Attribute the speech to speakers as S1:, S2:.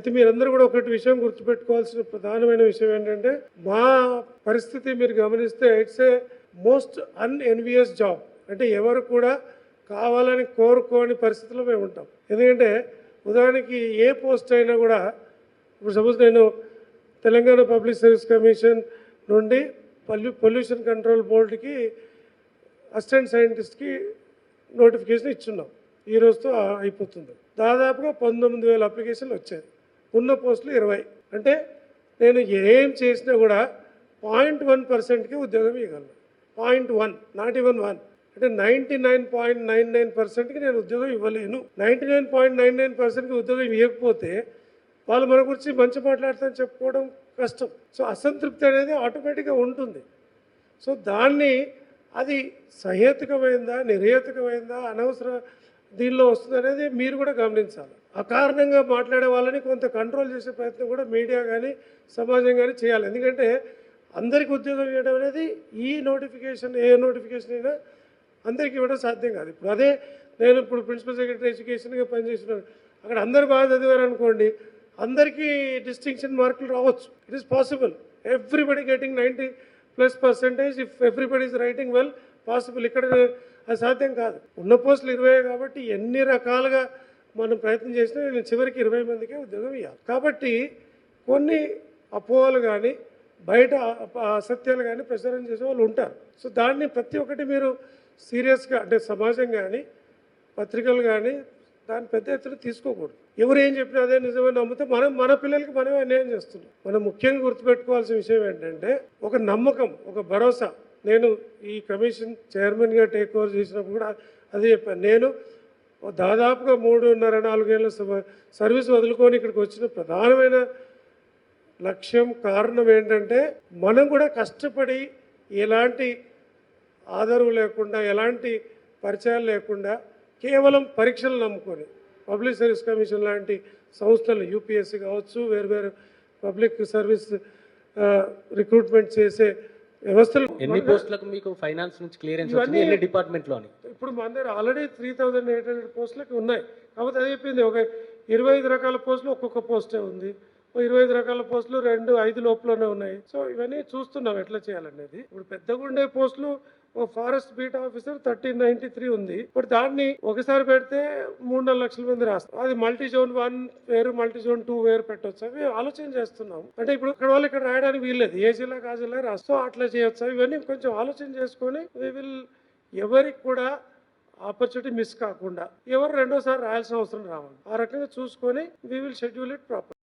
S1: అయితే మీరందరూ కూడా ఒకటి విషయం గుర్తుపెట్టుకోవాల్సిన ప్రధానమైన విషయం ఏంటంటే మా పరిస్థితి మీరు గమనిస్తే ఇట్స్ ఏ మోస్ట్ అన్ఎన్వియస్ జాబ్. అంటే ఎవరు కూడా కావాలని కోరుకోని పరిస్థితిలో మేము ఉంటాం. ఎందుకంటే ఉదాహరణకి ఏ పోస్ట్ అయినా కూడా ఇప్పుడు సపోజ్ నేను తెలంగాణ పబ్లిక్ సర్వీస్ కమిషన్ నుండి పొల్యూషన్ కంట్రోల్ బోర్డుకి అసిస్టెంట్ సైంటిస్ట్కి నోటిఫికేషన్ ఇచ్చున్నాం. ఈ రోజుతో అయిపోతుంది. దాదాపుగా 19,000 అప్లికేషన్లు వచ్చాయి. ఉన్న పోస్టులు 20. అంటే నేను ఏం చేసినా కూడా 0.1%కి ఉద్యోగం ఇవ్వగలను. 0.1, నాట్ ఈవెన్ 1. అంటే 99.99%కి నేను ఉద్యోగం ఇవ్వలేను. 99.99%కి ఉద్యోగం ఇవ్వకపోతే వాళ్ళు మన గురించి మంచి మాట్లాడతారని చెప్పుకోవడం కష్టం. సో అసంతృప్తి అనేది ఆటోమేటిక్గా ఉంటుంది. సో దాన్ని అది సహేతుకమైందా, నిర్హేతుకమైందా, అనవసర దీనిలో వస్తుంది అనేది మీరు కూడా గమనించాలి. అకారణంగా మాట్లాడే వాళ్ళని కొంత కంట్రోల్ చేసే ప్రయత్నం కూడా మీడియా కానీ సమాజం కానీ చేయాలి. ఎందుకంటే అందరికీ ఉద్యోగం ఇవ్వడం అనేది ఈ నోటిఫికేషన్ ఏ నోటిఫికేషన్ అయినా అందరికీ ఇవ్వడం సాధ్యం కాదు. ఇప్పుడు అదే నేను ఇప్పుడు ప్రిన్సిపల్ సెక్రటరీ ఎడ్యుకేషన్గా పనిచేస్తున్నాను. అక్కడ అందరు బాగా చదివారు అనుకోండి, అందరికీ డిస్టింక్షన్ మార్కులు రావచ్చు. It is possible. Everybody getting 90+% if everybody is writing well possible. ఇక్కడ అది సాధ్యం కాదు. ఉన్న పోస్టులు 20 కాబట్టి ఎన్ని రకాలుగా మనం ప్రయత్నం చేసినా నేను చివరికి 20 మందికే ఉద్యోగం ఇవ్వాలి. కాబట్టి కొన్ని అపోహలు కానీ బయట అసత్యాలు కానీ ప్రచారం చేసే వాళ్ళు ఉంటారు. సో దాన్ని ప్రతి ఒక్కటి మీరు సీరియస్గా అంటే సమాజం కానీ పత్రికలు కానీ దాన్ని పెద్ద ఎత్తున తీసుకోకూడదు. ఎవరు ఏం చెప్పినా అదే నిజమని నమ్మితే మన పిల్లలకి మనమే అన్యాయం చేస్తున్నాం. మనం ముఖ్యంగా గుర్తుపెట్టుకోవాల్సిన విషయం ఏంటంటే ఒక నమ్మకం, ఒక భరోసా. నేను ఈ కమిషన్ చైర్మన్గా టేక్ ఓవర్ చేసినప్పుడు కూడా అదే చెప్పాను. నేను దాదాపుగా 3.5-4 ఏళ్ళ సర్వీస్ వదులుకొని ఇక్కడికి వచ్చిన ప్రధానమైన లక్ష్యం కారణం ఏంటంటే మనం కూడా కష్టపడి ఎలాంటి ఆధారం లేకుండా ఎలాంటి పరిచయాలు లేకుండా కేవలం పరీక్షలు నమ్ముకొని పబ్లిక్ సర్వీస్ కమిషన్ లాంటి సంస్థలు యూపీఎస్సీ కావచ్చు, వేరు పబ్లిక్ సర్వీస్ రిక్రూట్మెంట్ చేసే వ్యవస్థలు.
S2: ఎన్ని పోస్టులకు మీకు ఫైనాన్స్ నుంచి క్లియరెన్స్ వచ్చింది? ఎన్ని డిపార్ట్మెంట్లోని?
S1: ఇప్పుడు మన దగ్గర ఆల్రెడీ 3,800 పోస్టులకి ఉన్నాయి. కాబట్టి అది చెప్పింది ఒక 25 రకాల పోస్టులు ఒక్కొక్క పోస్టే ఉంది. 25 రకాల పోస్టులు 2-5 లోపలనే ఉన్నాయి. సో ఇవన్నీ చూస్తున్నాం ఎట్లా చేయాలనేది. ఇప్పుడు పెద్దగా ఉండే పోస్టులు ఫారెస్ట్ బీట్ ఆఫీసర్ 1393 ఉంది. ఇప్పుడు దాన్ని ఒకసారి పెడితే 3-4 లక్షల మంది రాస్తారు. అది మల్టీ జోన్ 1 వేరు, మల్టీ జోన్ 2 వేరు పెట్టవచ్చు. అవి ఆలోచన చేస్తున్నాం. అంటే ఇప్పుడు ఇక్కడ వాళ్ళు ఇక్కడ రాయడానికి వీల్లేదు, ఏ జిల్లాకి ఆ జిల్లా రాస్తాం, అట్లా చేయొచ్చు. ఇవన్నీ కొంచెం ఆలోచన చేసుకొని ఎవరికి కూడా ఆపర్చునిటీ మిస్ కాకుండా ఎవరు రెండోసారి రాయాల్సిన అవసరం రావాలి. ఆ రకంగా చూసుకొని we will schedule it proper.